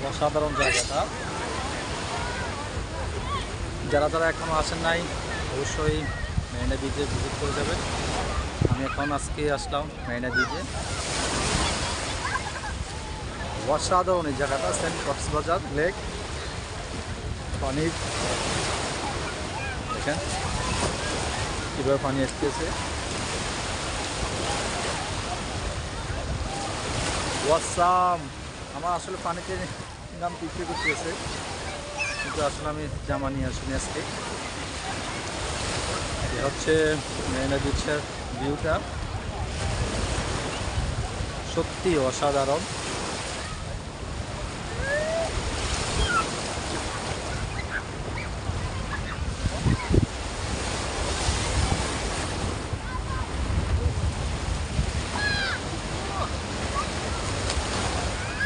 অসাধারণ জায়গাটা। যারা যারা এখনও আসেন নাই অবশ্যই মেরিনা বিচে ভিজিট করে যাবেন। আমি আজকে আসলাম মেরিনা বিচে। অসাধারণ এই জায়গাটা, সেন্ট কক্সবাজার লেক। পানি দেখেন কীভাবে পানি আসতেছে। ওয়াসাম। আমার আসলে পানিতে নাম পিছিয়ে করতেছে, কিন্তু আসলে আমি জামা নিয়ে আসিনি আজকে। এ হচ্ছে মেরিনা বিচের ভিউটা, সত্যি অসাধারণ।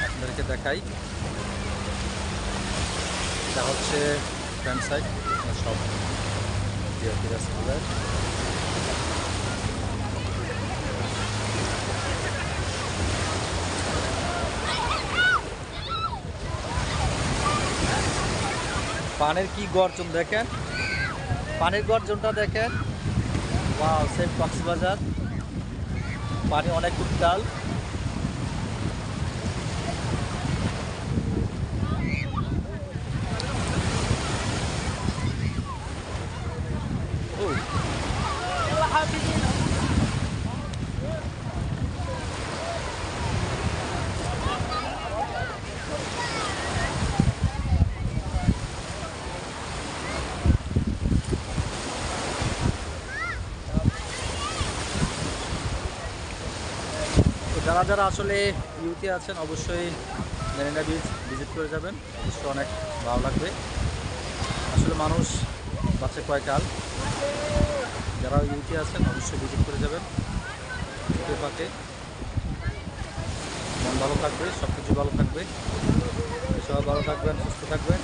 আপনাদেরকে দেখাই, এটা হচ্ছে ফ্রন্ট সাইড সব ভিআইপি রাস্তাগুলো। পানির কি গর্জন দেখেন, পানির গর্জনটা দেখেন। ওয়াও, সেন্ট কক্সবাজার। পানি অনেক উত্তাল। যারা যারা আসলে ইউকে আছেন অবশ্যই মেরিনা বিচ ভিজিট করে যাবেন, অবশ্যই অনেক ভালো লাগবে। আসলে মানুষ বাঁচে কয়কাল। যারা ইউকে আছেন অবশ্যই ভিজিট করে যাবেন। ইউকে পাকে মন ভালো থাকবে, সব কিছু ভালো থাকবে। সবাই ভালো থাকবেন, সুস্থ থাকবেন।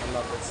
আল্লাহ হাফেজ।